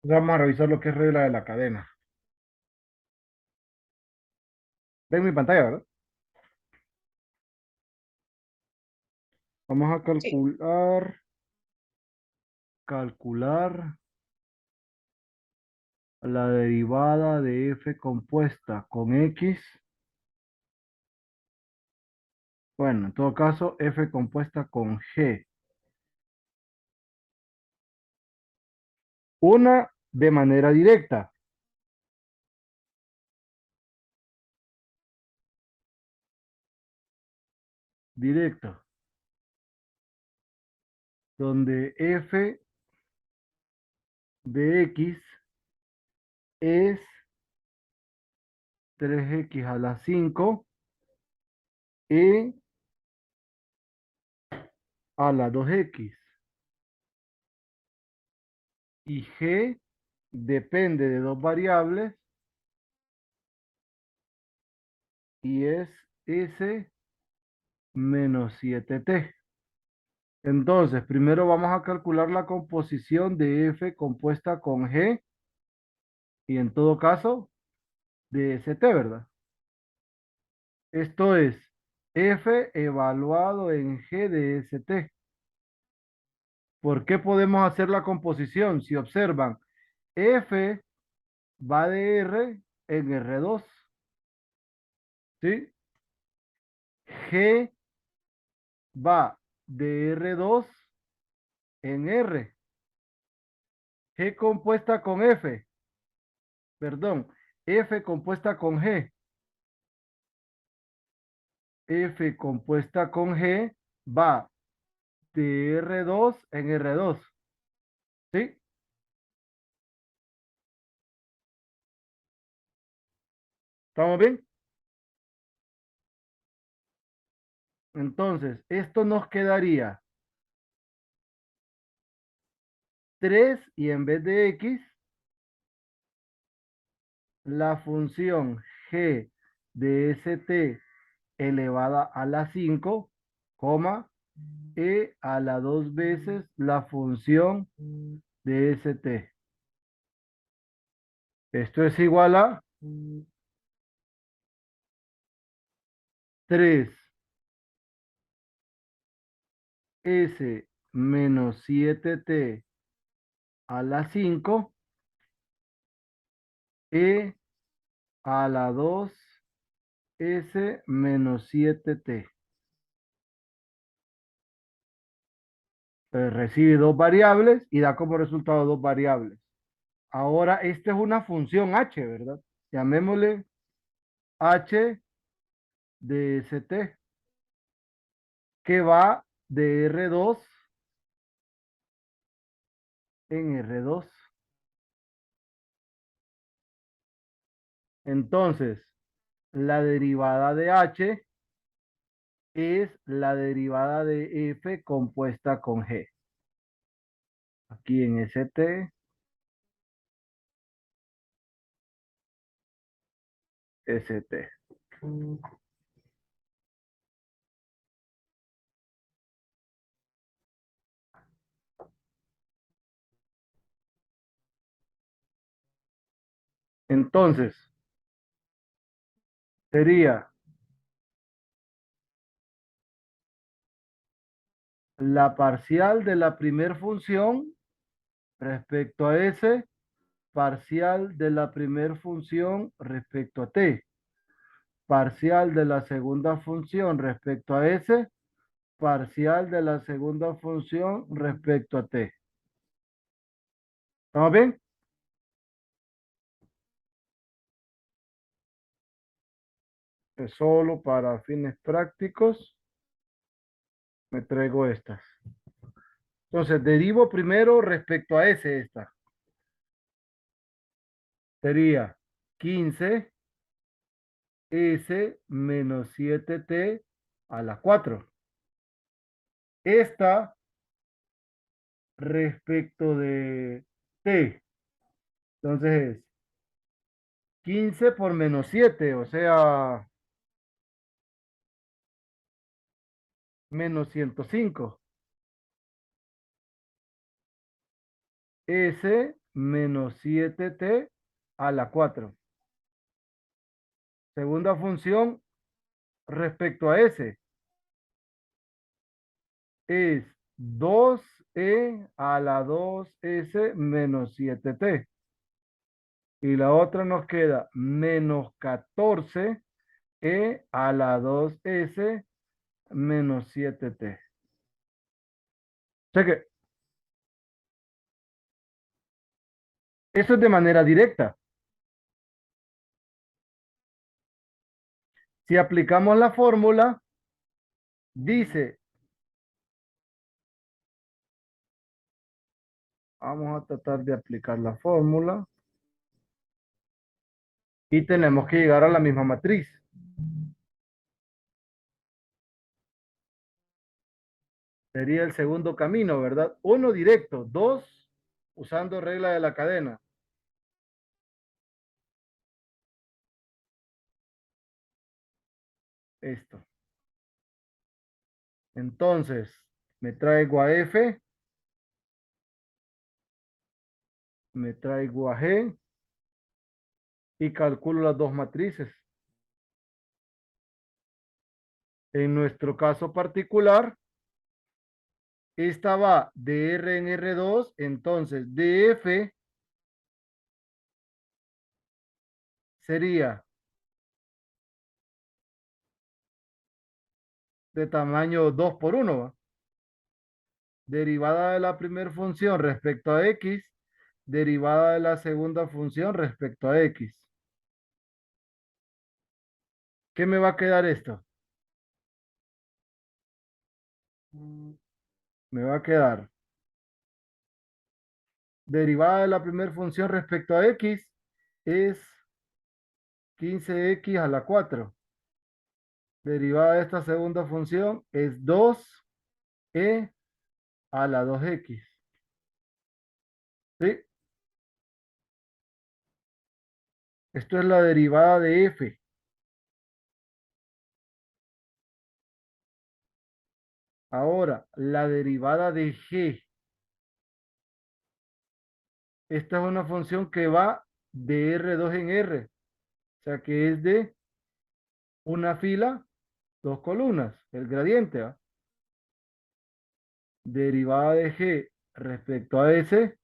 Vamos a revisar lo que es regla de la cadena. Ven mi pantalla, ¿verdad? Vamos a Sí. calcular la derivada de f compuesta con x. Bueno, en todo caso, f compuesta con g. Una de manera directa, directo, donde f de x es 3x a la 5 e a la 2x. Y g depende de dos variables y es s menos 7t. Entonces, primero vamos a calcular la composición de f compuesta con g y en todo caso de st, ¿verdad? Esto es f evaluado en g de st. ¿Por qué podemos hacer la composición? Si observan, f va de r en R2, ¿sí? G va de R2 en R. G compuesta con F, perdón, F compuesta con G. F compuesta con G va de R2 en R2, ¿sí? ¿Estamos bien? Entonces, esto nos quedaría 3 y en vez de X, la función G de ST elevada a la 5, coma, e a la 2 veces la función de ST. Esto es igual a 3 S menos 7t a la 5 e a la 2 S menos 7t. Recibe dos variables y da como resultado dos variables. Ahora, esta es una función h, ¿verdad? Llamémosle h de st, que va de R2 en R2. Entonces, la derivada de h es la derivada de f compuesta con g. Aquí en st, st. Entonces, sería la parcial de la primer función respecto a s, parcial de la primer función respecto a t, parcial de la segunda función respecto a s, parcial de la segunda función respecto a t. ¿Estamos bien? Es solo para fines prácticos me traigo estas. Entonces, derivo primero respecto a s esta. Sería 15 s menos 7t a la 4. Esta respecto de t. Entonces es 15 por menos 7, o sea, menos 105. S menos 7t a la 4. Segunda función respecto a S es 2e a la 2s menos 7t. Y la otra nos queda menos 14e a la 2s menos 7t. O sea que eso es de manera directa. Si aplicamos la fórmula, dice, vamos a tratar de aplicar la fórmula y tenemos que llegar a la misma matriz. Sería el segundo camino, ¿verdad? Uno directo, dos usando regla de la cadena. Esto. Entonces, me traigo a F, me traigo a G y calculo las dos matrices. En nuestro caso particular, esta va de R en R2, entonces DF sería de tamaño 2 por 1, ¿va? Derivada de la primera función respecto a X, derivada de la segunda función respecto a X. ¿Qué me va a quedar esto? Me va a quedar derivada de la primera función respecto a X es 15x a la 4. Derivada de esta segunda función es 2e a la 2x. ¿Sí? Esto es la derivada de f. Ahora, la derivada de g. Esta es una función que va de R2 en R. O sea que es de una fila, dos columnas. El gradiente, ¿va? Derivada de g respecto a S.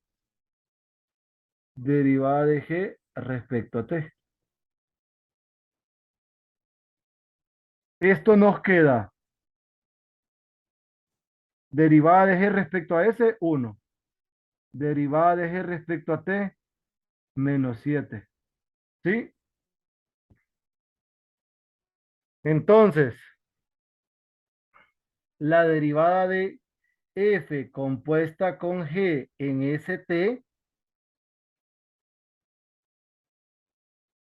Derivada de g respecto a t. Esto nos queda derivada de g respecto a S, 1. Derivada de g respecto a t, menos 7. ¿Sí? Entonces, la derivada de f compuesta con g en st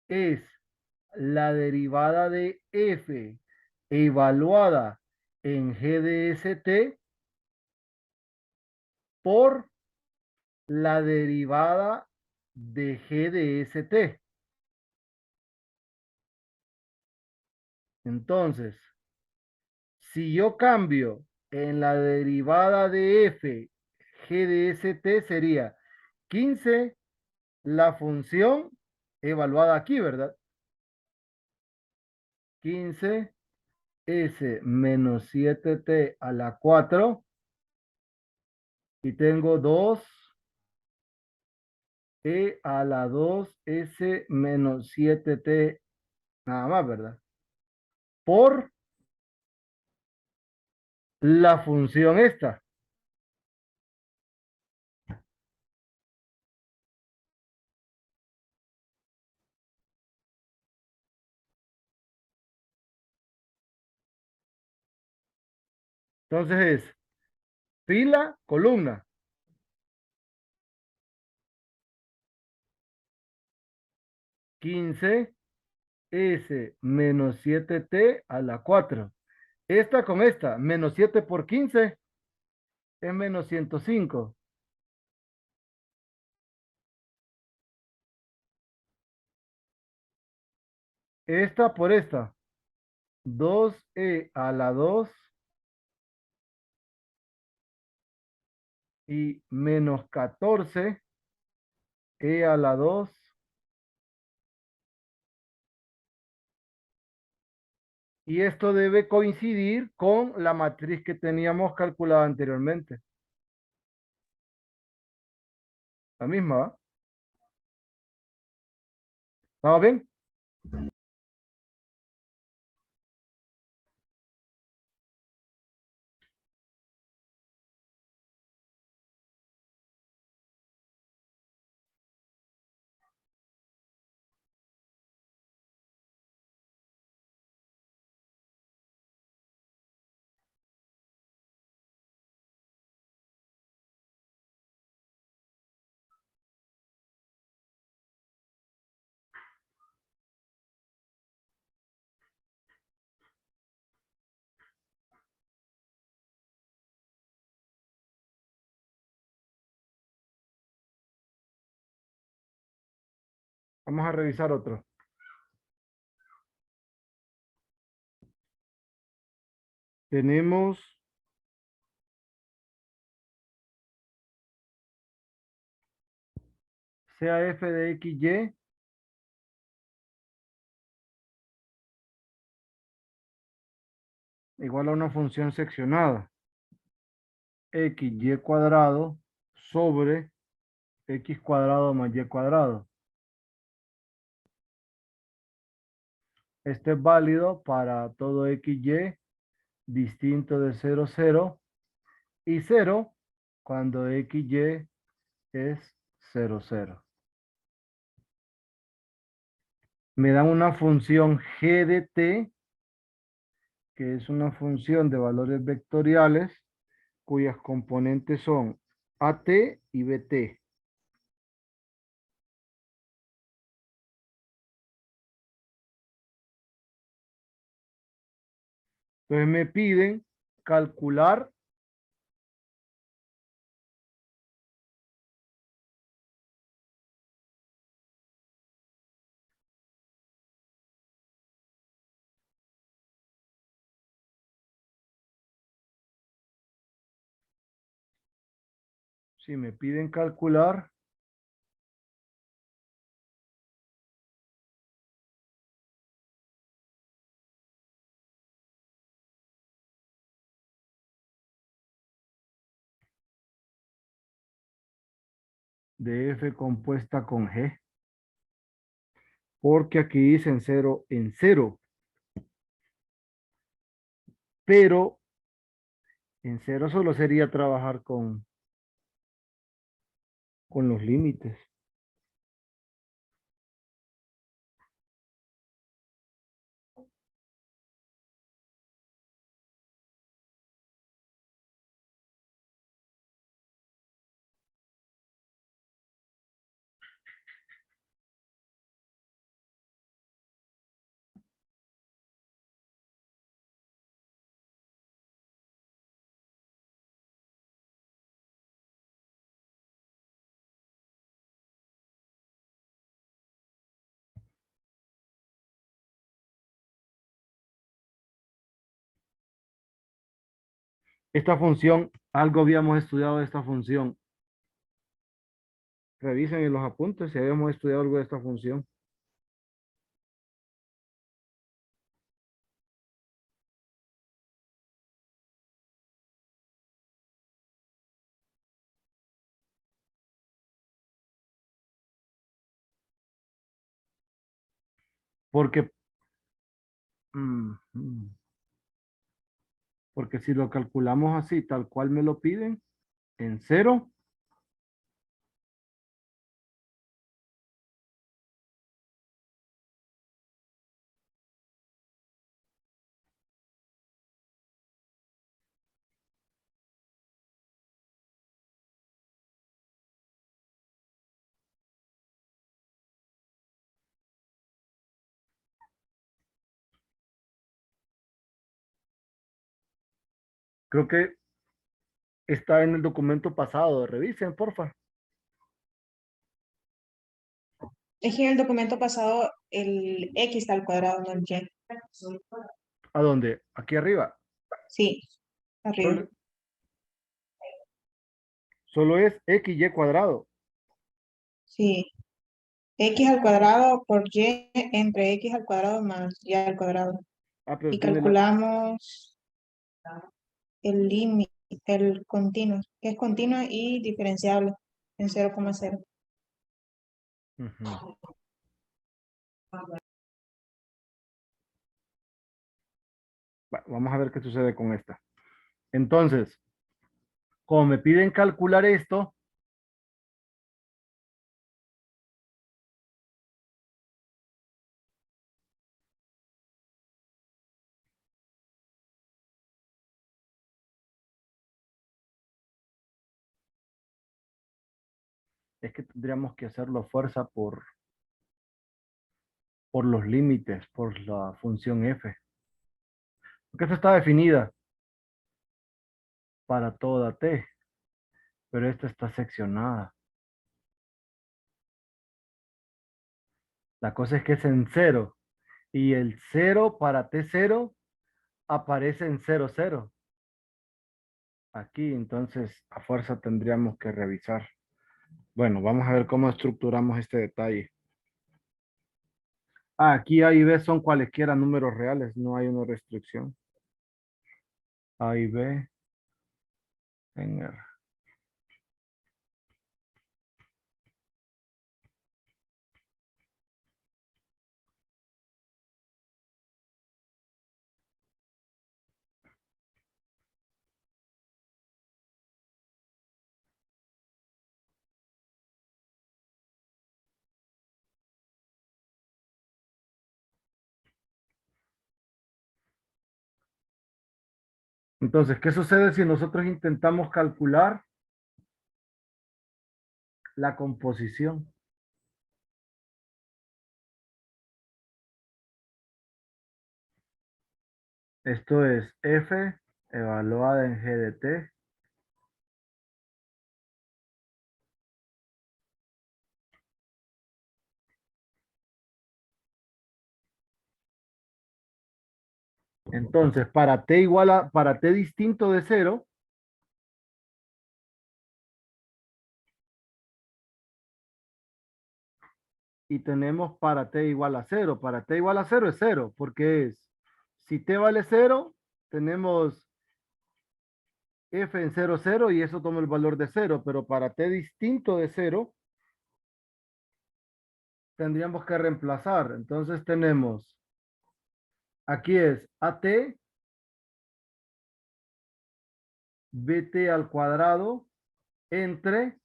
es la derivada de f evaluada en g de st por la derivada de g de st. Entonces, si yo cambio en la derivada de f, g de st sería 15 la función evaluada aquí, ¿verdad? 15 s menos 7t a la 4 y tengo 2 e a la 2s menos 7t nada más, ¿verdad? Por la función esta. Entonces es fila, columna. 15 s menos 7t a la 4. Esta con esta, menos 7 por 15 es menos 105. Esta por esta, 2e a la 2 y menos 14 E a la 2 y esto debe coincidir con la matriz que teníamos calculada anteriormente. La misma, ¿va? ¿Estamos bien? Vamos a revisar otro. Tenemos CAF de XY igual a una función seccionada. XY cuadrado sobre X cuadrado más Y cuadrado. Este es válido para todo XY distinto de 0, 0 y 0 cuando XY es 0, 0. Me dan una función G de T, que es una función de valores vectoriales cuyas componentes son AT y BT. Entonces me piden calcular si me piden calcular de F compuesta con G, porque aquí dicen 0 en 0, pero en 0 solo sería trabajar con los límites. Esta función, algo habíamos estudiado de esta función. Revisen en los apuntes si habíamos estudiado algo de esta función. Porque, porque si lo calculamos así, tal cual me lo piden, en 0, creo que está en el documento pasado. Revisen, porfa. Es que en el documento pasado el X al cuadrado, no el Y. ¿A dónde? Aquí arriba. Sí, arriba. Solo, solo es XY cuadrado. Sí. X al cuadrado por Y entre X al cuadrado más Y al cuadrado. Ah, pero Y tiene la... calculamos el límite, el continuo, que es continuo y diferenciable en 0,0. Ujú. Vamos a ver qué sucede con esta. Entonces, como me piden calcular esto, es que tendríamos que hacerlo a fuerza por los límites, por la función f. Porque esta está definida para toda t, pero esta está seccionada. La cosa es que es en cero. Y el cero para t0 aparece en 0,0. Aquí, entonces, a fuerza tendríamos que revisar. Bueno, vamos a ver cómo estructuramos este detalle. Ah, aquí A y B son cualesquiera números reales, no hay una restricción. A y B en R. Entonces, ¿qué sucede si nosotros intentamos calcular la composición? Esto es F evaluada en G de T. Entonces, para T distinto de cero, y tenemos para T igual a cero. Para T igual a cero es cero, porque es, si T vale cero, tenemos F en 0,0 y eso toma el valor de cero, pero para T distinto de cero, tendríamos que reemplazar. Entonces tenemos, aquí es AT, BT al cuadrado, entre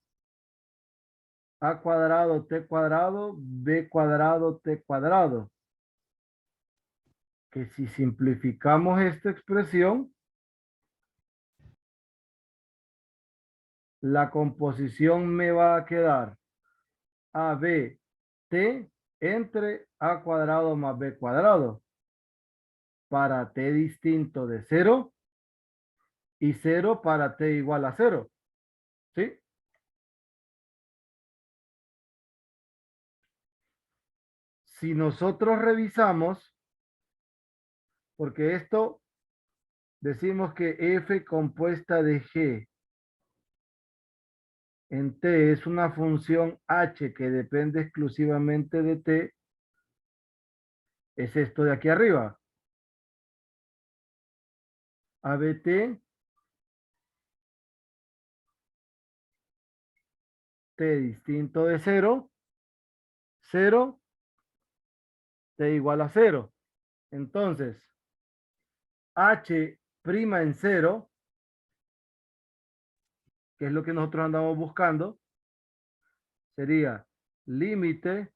A cuadrado, T cuadrado, B cuadrado, T cuadrado. Que si simplificamos esta expresión, la composición me va a quedar AB, T entre A cuadrado más B cuadrado. Para T distinto de cero y cero para T igual a cero. ¿Sí? Si nosotros revisamos, porque esto decimos que F compuesta de G en T es una función H que depende exclusivamente de T, es esto de aquí arriba. ABT, T distinto de cero, cero, T igual a cero. Entonces, H prima en cero, que es lo que nosotros andamos buscando, sería límite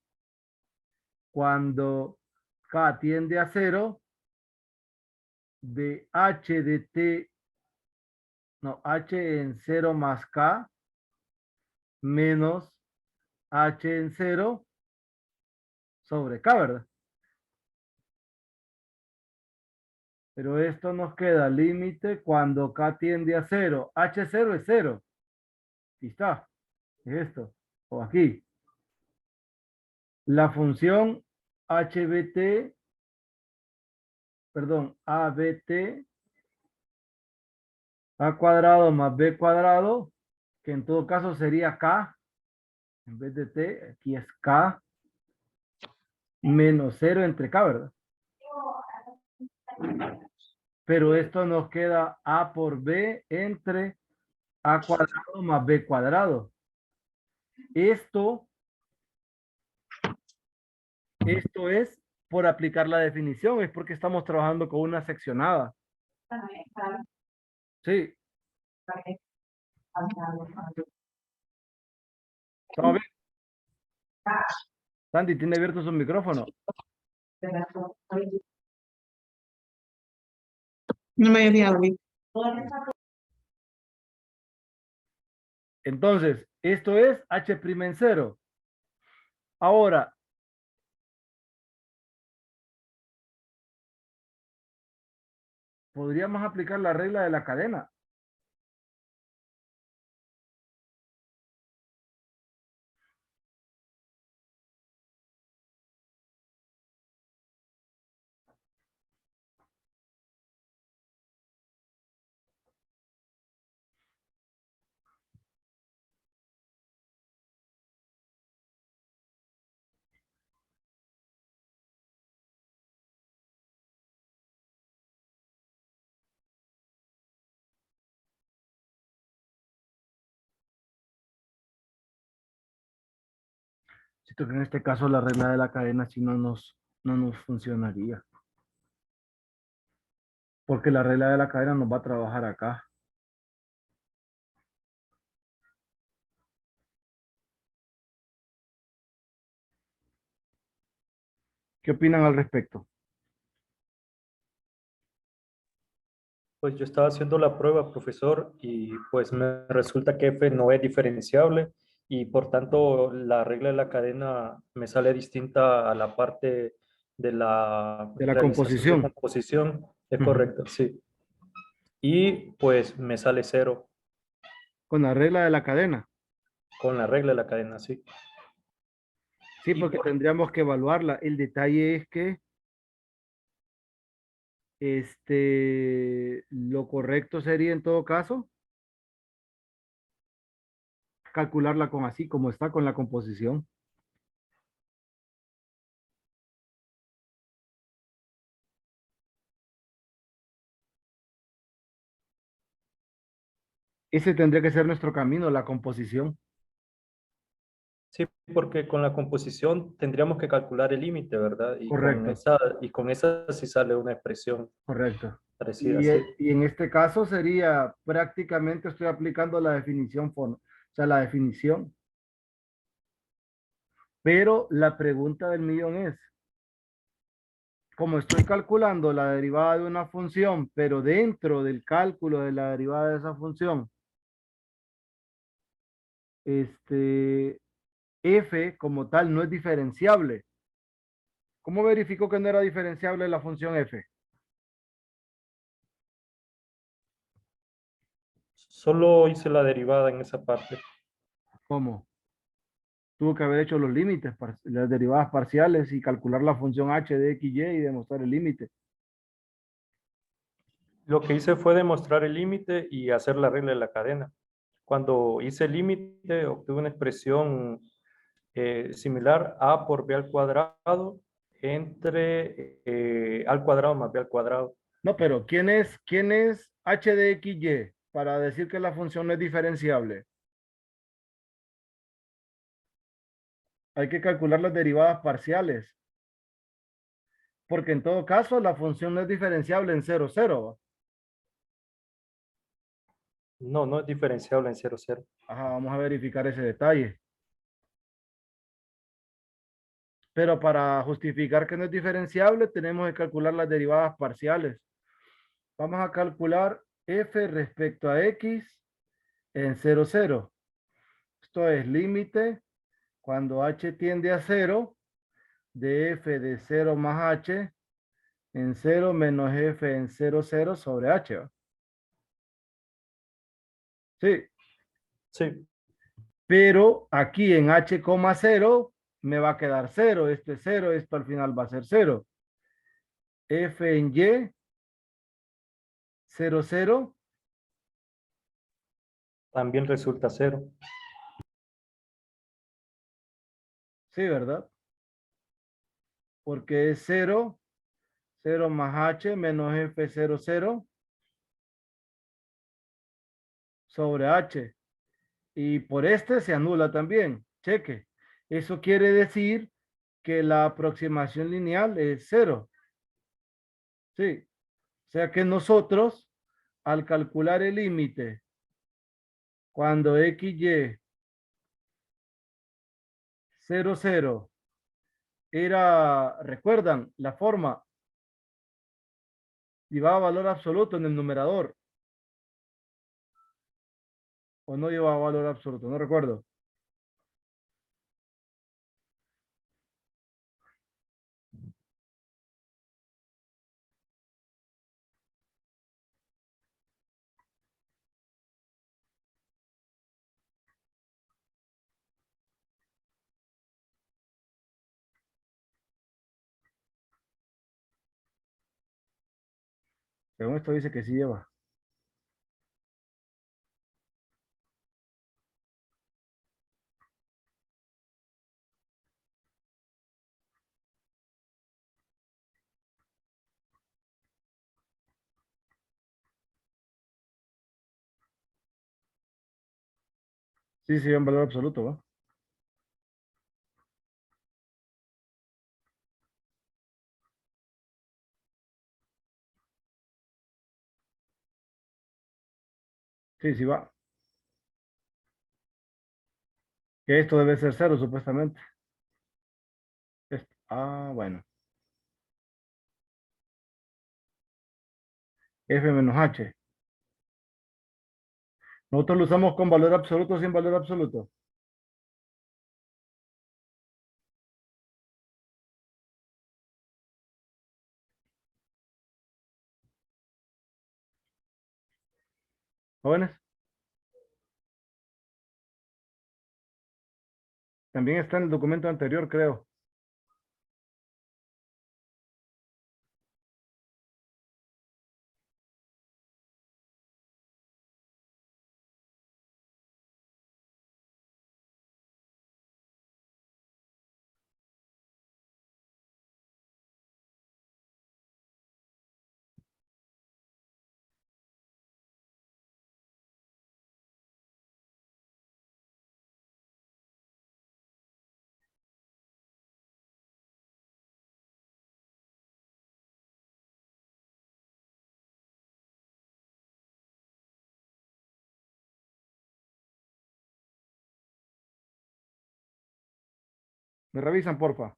cuando K tiende a cero de H de T, no, H en cero más K menos H en cero sobre K, ¿verdad? Pero esto nos queda límite cuando K tiende a cero. H0 es cero. Aquí está. Es esto. O aquí. La función HBT, perdón, ABT, A cuadrado más B cuadrado, que en todo caso sería K, En vez de t, aquí es k menos 0 entre k, ¿verdad? Pero esto nos queda a por b entre a cuadrado más b cuadrado. Esto es por aplicar la definición, es porque estamos trabajando con una seccionada. Sí, ¿estamos bien? Sandy, tiene abierto su micrófono. No me había fijado, vi. Entonces, esto es h' en 0. Ahora, podríamos aplicar la regla de la cadena. Siento que en este caso la regla de la cadena sí no nos funcionaría. Porque la regla de la cadena nos va a trabajar acá. ¿Qué opinan al respecto? Pues yo estaba haciendo la prueba, profesor, y pues me resulta que F no es diferenciable y por tanto la regla de la cadena me sale distinta a la parte de la De la realización de composición. composición. Es Ujú. correcto, sí. Y pues me sale cero Con la regla de la cadena. con la regla de la cadena, sí. Sí, Y porque por- tendríamos que evaluarla. El detalle es que lo correcto sería en todo caso calcularla con así como está con la composición. Ese tendría que ser nuestro camino, la composición. sí, porque con la composición tendríamos que calcular el límite, ¿verdad? Correcto, Y con esa sí sale una expresión correcto. parecida, sí. Y en este caso sería prácticamente estoy aplicando la definición, o sea, la definición. Pero la pregunta del millón es, como estoy calculando la derivada de una función, pero dentro del cálculo de la derivada de esa función, este, f como tal no es diferenciable. ¿Cómo verificó que no era diferenciable la función f? Solo hice la derivada en esa parte. ¿Cómo? Tuvo que haber hecho los límites, las derivadas parciales y calcular la función h de x, y y demostrar el límite. Lo que hice fue demostrar el límite y hacer la regla de la cadena. Cuando hice el límite, obtuve una expresión similar a por b al cuadrado entre al cuadrado más b al cuadrado. No, pero quién es h de x, y para decir que la función no es diferenciable? Hay que calcular las derivadas parciales, porque en todo caso la función no es diferenciable en cero cero. No, no es diferenciable en cero cero. Ajá, vamos a verificar ese detalle. Pero para justificar que no es diferenciable, tenemos que calcular las derivadas parciales. Vamos a calcular f respecto a x en cero cero. Esto es límite cuando h tiende a cero de f de 0 más h en 0 menos f en cero cero sobre h. ¿Va? Sí, Sí, pero aquí en h, 0 me va a quedar 0. Esto es 0, esto al final va a ser 0. F en y, 0 0. también resulta cero. Sí, ¿verdad? Porque es 0, 0 más h menos f00 sobre h. Y por este se anula también. Cheque. Eso quiere decir que la aproximación lineal es 0. Sí. O sea que nosotros, al calcular el límite, cuando XY 00 era, recuerdan, la forma llevaba valor absoluto en el numerador o no llevaba valor absoluto, no recuerdo. Según esto dice que sí lleva. Sí, sí, en valor absoluto, ¿va? Sí, sí va. Que esto debe ser 0 supuestamente. Ah, bueno. F menos H. Nosotros lo usamos con valor absoluto o sin valor absoluto. Jóvenes, también está en el documento anterior, creo. Me revisan, porfa.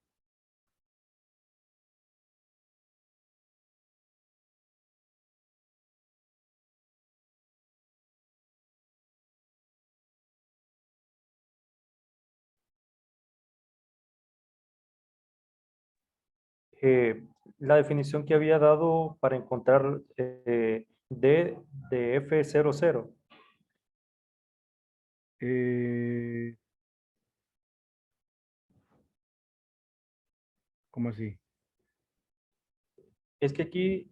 La definición que había dado para encontrar D de F00 Eh, ¿Cómo así? es que aquí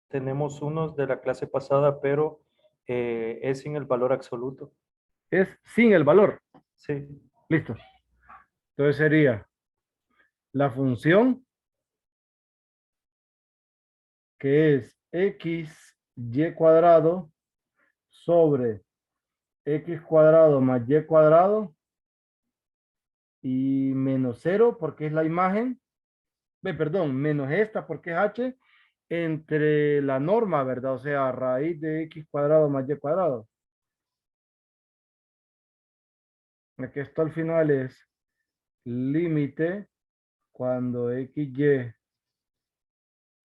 tenemos unos de la clase pasada, pero es sin el valor absoluto. Es sin el valor. Sí, Listo. Entonces sería la función que es x y cuadrado sobre x cuadrado más y cuadrado y menos 0 porque es la imagen, perdón, menos esta porque es h entre la norma, ¿verdad? O sea, raíz de x cuadrado más y cuadrado. Aquí esto al final es límite cuando xy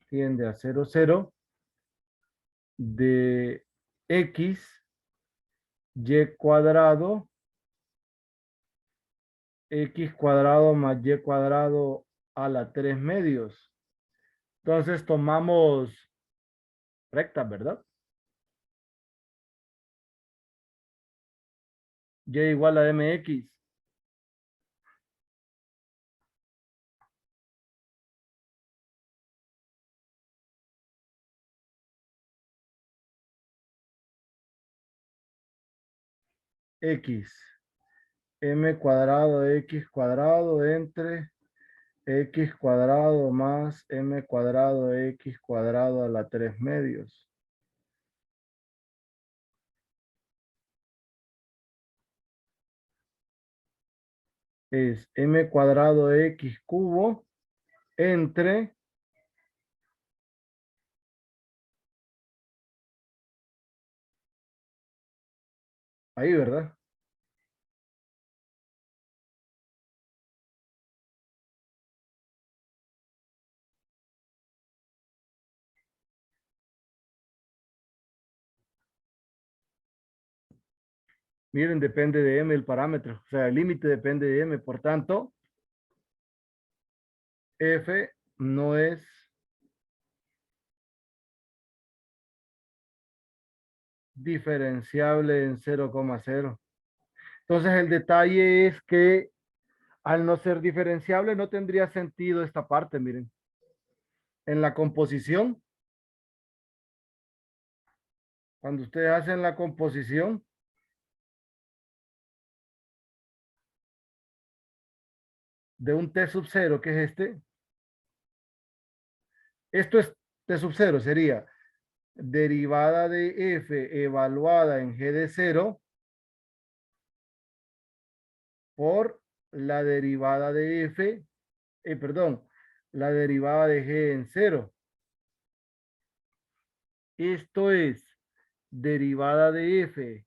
tiende a 0, 0 de x y cuadrado, x cuadrado más y cuadrado a la 3 medios. Entonces tomamos rectas, ¿verdad? Y igual a mx. X m cuadrado de x cuadrado entre x cuadrado más m cuadrado de x cuadrado a la 3 medios. Es m cuadrado de x cubo entre ahí, ¿verdad? Miren, depende de m el parámetro, o sea, el límite depende de m, por tanto, f no es diferenciable en 0,0. Entonces, el detalle es que al no ser diferenciable no tendría sentido esta parte, miren. En la composición, cuando ustedes hacen la composición, de un T sub 0, que es este. Esto es T sub 0, sería derivada de f evaluada en g de 0 por la derivada de f, perdón, la derivada de g en 0. Esto es derivada de f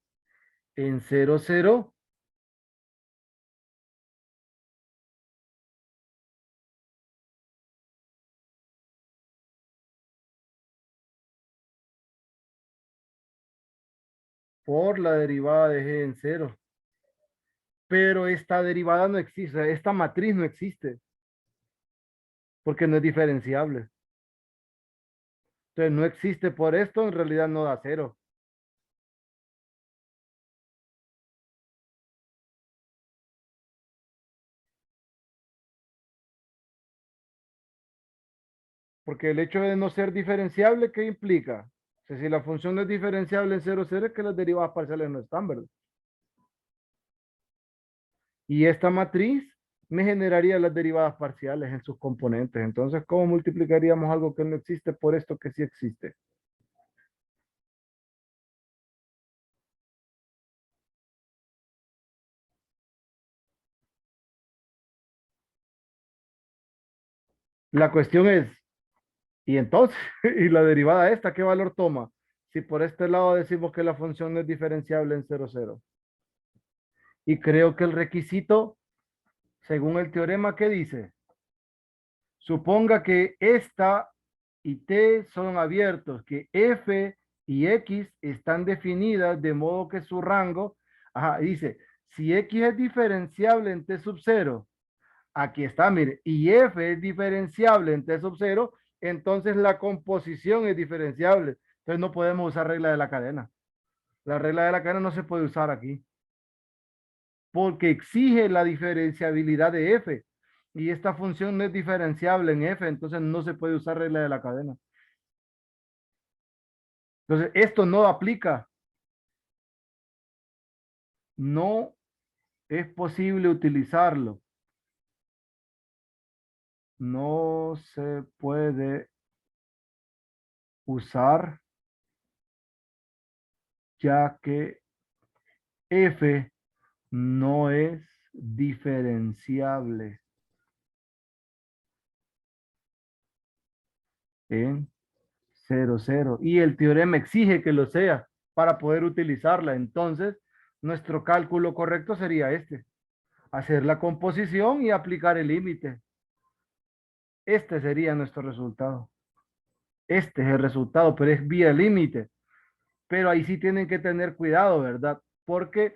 en 0, 0 por la derivada de g en 0. Pero esta derivada no existe, esta matriz no existe, porque no es diferenciable. Entonces no existe por esto, en realidad no da 0. Porque el hecho de no ser diferenciable, ¿qué implica? O sea, si la función no es diferenciable en 0, 0, es que las derivadas parciales no están, ¿verdad? Y esta matriz me generaría las derivadas parciales en sus componentes. Entonces, ¿cómo multiplicaríamos algo que no existe por esto que sí existe? La cuestión es, ¿y entonces? ¿Y la derivada esta qué valor toma? Si por este lado decimos que la función no es diferenciable en 0, 0. Y creo que el requisito, según el teorema, ¿qué dice? Suponga que esta y t son abiertos, que f y x están definidas de modo que su rango, dice, si x es diferenciable en t sub 0, aquí está, mire, y f es diferenciable en t sub 0, entonces la composición es diferenciable. Entonces no podemos usar regla de la cadena. La regla de la cadena no se puede usar aquí, porque exige la diferenciabilidad de f. Y esta función no es diferenciable en f, entonces no se puede usar regla de la cadena. Entonces, esto no aplica. No es posible utilizarlo. No se puede usar ya que f no es diferenciable en 0, 0. Y el teorema exige que lo sea para poder utilizarla. Entonces, nuestro cálculo correcto sería este. Hacer la composición y aplicar el límite. Este sería nuestro resultado. Este es el resultado, pero es vía límite. Pero ahí sí tienen que tener cuidado, ¿verdad? Porque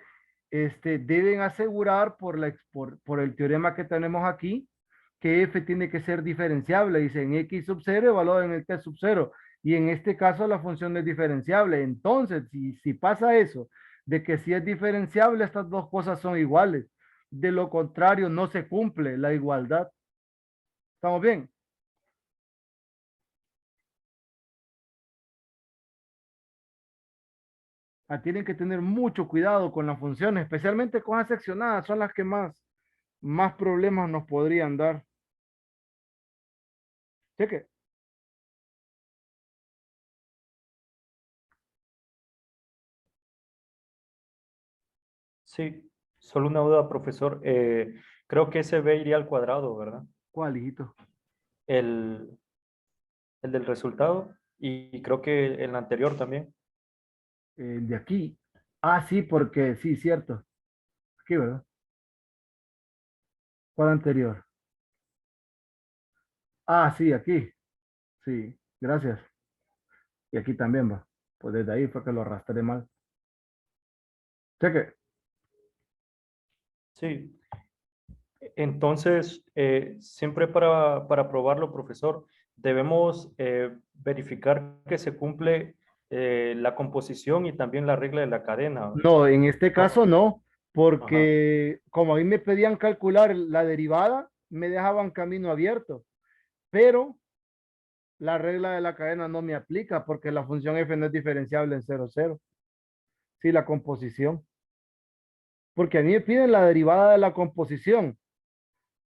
deben asegurar por el teorema que tenemos aquí que f tiene que ser diferenciable. Dice en x sub 0 evaluado en el t sub 0. Y en este caso la función es diferenciable. Entonces, si pasa eso, de que si es diferenciable, estas dos cosas son iguales. De lo contrario, no se cumple la igualdad. ¿Estamos bien? Tienen que tener mucho cuidado con las funciones, especialmente con las seccionadas, son las que más problemas nos podrían dar. Cheque. Sí, solo una duda, profesor. Creo que ese B iría al cuadrado, ¿verdad? ¿Cuál, hijito? El, el del resultado y creo que el anterior también. El de aquí. Ah, sí, porque sí, cierto. Aquí, ¿verdad? ¿Cuál anterior? Ah, sí, aquí. Sí, gracias. Y aquí también va. Pues desde ahí fue que lo arrastré mal. Cheque. Sí, entonces, siempre para probarlo, profesor, debemos verificar que se cumple la composición y también la regla de la cadena. No, en este caso No. no, Ajá. porque como a mí me pedían calcular la derivada, me dejaban camino abierto, pero la regla de la cadena no me aplica porque la función f no es diferenciable en 0,0. Sí, la composición. Porque a mí me piden la derivada de la composición,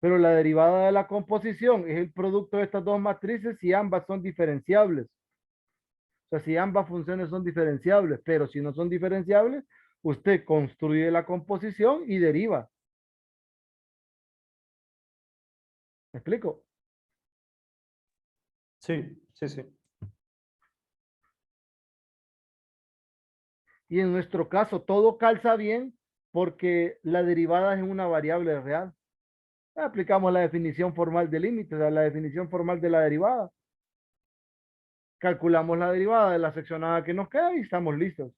pero la derivada de la composición es el producto de estas dos matrices si ambas son diferenciables. O sea, si ambas funciones son diferenciables, pero si no son diferenciables, usted construye la composición y deriva. ¿Me explico? Sí, sí, sí. Y en nuestro caso todo calza bien porque la derivada es una variable real. Aplicamos la definición formal del límite, o sea, la definición formal de la derivada. Calculamos la derivada de la seccionada que nos queda y estamos listos.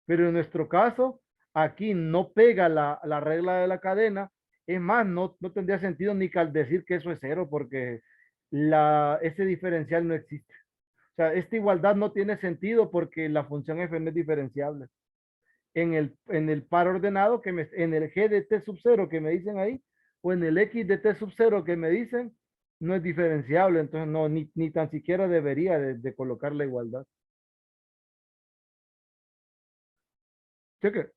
Pero en nuestro caso, aquí no pega la regla de la cadena. Es más, no tendría sentido ni decir que eso es cero porque ese diferencial no existe. O sea, esta igualdad no tiene sentido porque la función f no es diferenciable. En el par ordenado, en el g de t sub 0 que me dicen ahí, o en el x de t sub 0 que me dicen, no es diferenciable. Entonces, no, ni tan siquiera debería de colocar la igualdad. Cheque.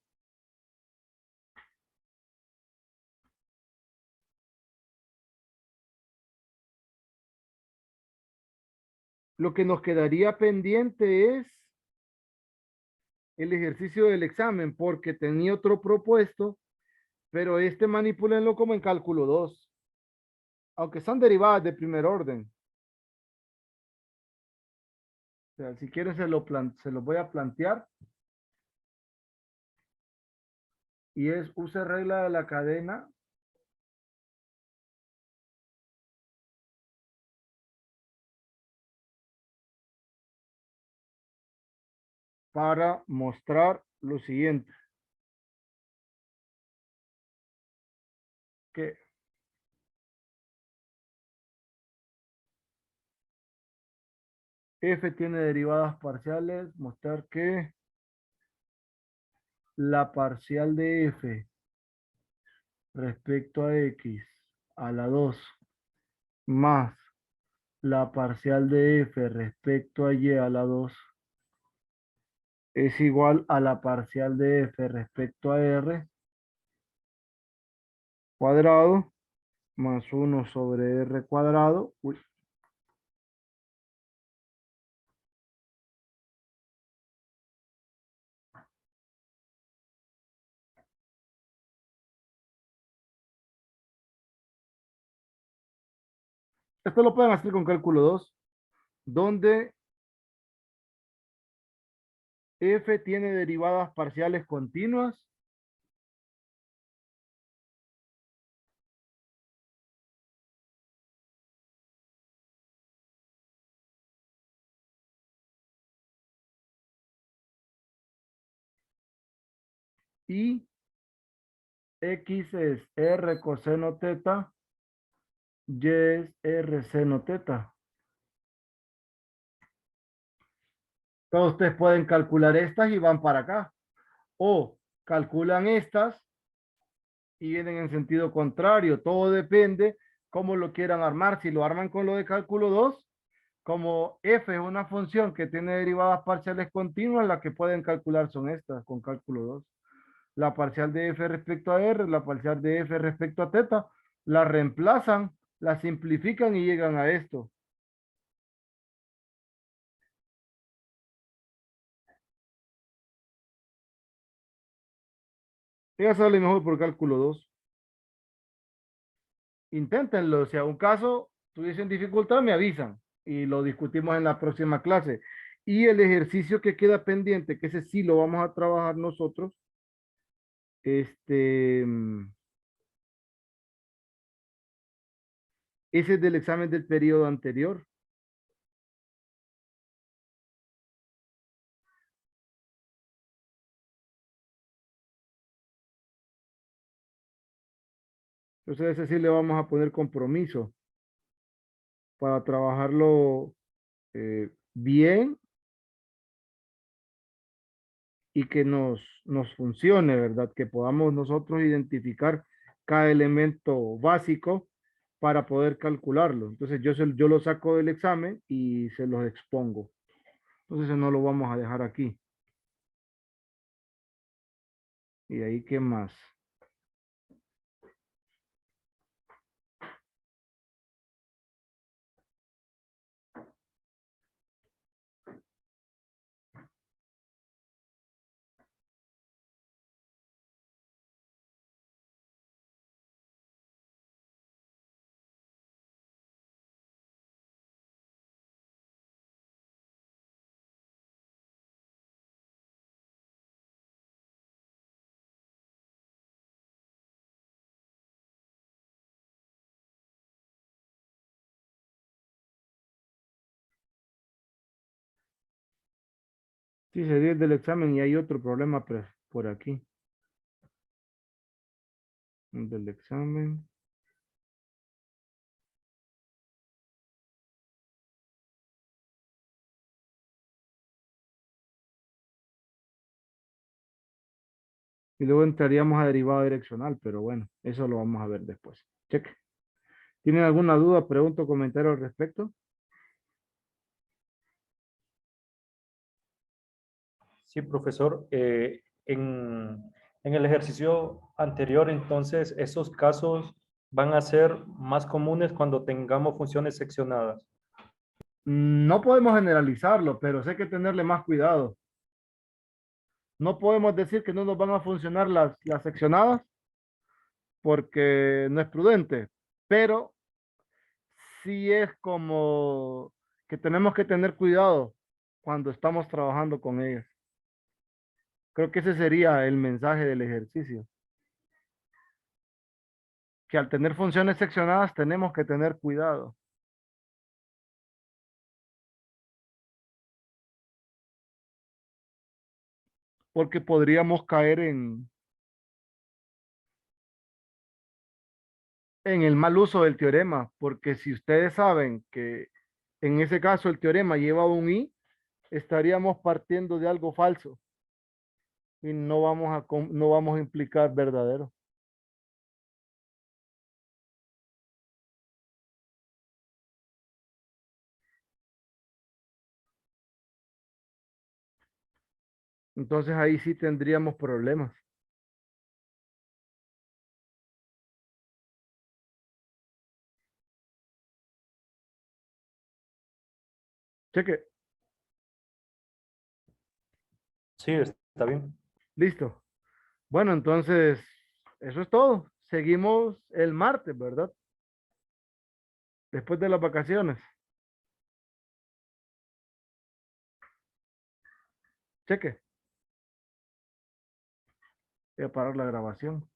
Lo que nos quedaría pendiente es el ejercicio del examen, porque tenía otro propuesto, pero este manipúlenlo como en cálculo 2, aunque son derivadas de primer orden. O sea, si quieren se lo voy a plantear. Y es, use regla de la cadena para mostrar lo siguiente. Que f tiene derivadas parciales, mostrar que la parcial de f respecto a x a la 2 más la parcial de f respecto a y a la 2 es igual a la parcial de f respecto a r cuadrado más 1 sobre r cuadrado. Uy, esto lo pueden hacer con cálculo 2, donde f tiene derivadas parciales continuas y x es r coseno teta, y es r seno teta. Todos ustedes pueden calcular estas y van para acá. O calculan estas y vienen en sentido contrario. Todo depende cómo lo quieran armar. Si lo arman con lo de cálculo 2, Como f es una función que tiene derivadas parciales continuas, las que pueden calcular son estas, con cálculo 2. La parcial de f respecto a r, la parcial de f respecto a teta, la reemplazan, la simplifican y llegan a esto. Ella sale mejor por cálculo 2. Inténtenlo, si a un caso tuviesen dificultad, me avisan y lo discutimos en la próxima clase. Y el ejercicio que queda pendiente, que ese sí lo vamos a trabajar nosotros, ese es del examen del periodo anterior. Entonces ese sí le vamos a poner compromiso para trabajarlo bien y que nos funcione, ¿verdad? Que podamos nosotros identificar cada elemento básico para poder calcularlo. Entonces yo lo saco del examen y se los expongo. Entonces no lo vamos a dejar aquí. Y de ahí, ¿qué más? Sí, sería el del examen y hay otro problema por aquí. El del examen. Y luego entraríamos a derivado direccional, pero bueno, eso lo vamos a ver después. Cheque. ¿Tienen alguna duda, pregunta o comentario al respecto? Sí, profesor. En el ejercicio anterior, entonces, esos casos van a ser más comunes cuando tengamos funciones seccionadas. No podemos generalizarlo, pero sí hay que tenerle más cuidado. No podemos decir que no nos van a funcionar las seccionadas porque no es prudente, pero sí es como que tenemos que tener cuidado cuando estamos trabajando con ellas. Creo que ese sería el mensaje del ejercicio. Que al tener funciones seccionadas tenemos que tener cuidado. Porque podríamos caer en el mal uso del teorema. Porque si ustedes saben que en ese caso el teorema lleva un i, estaríamos partiendo de algo falso y no vamos a implicar verdadero. Entonces ahí sí tendríamos problemas. Cheque, Sí, está bien. listo. Bueno, entonces eso es todo. Seguimos el martes, ¿verdad? Después de las vacaciones. Cheque. Voy a parar la grabación.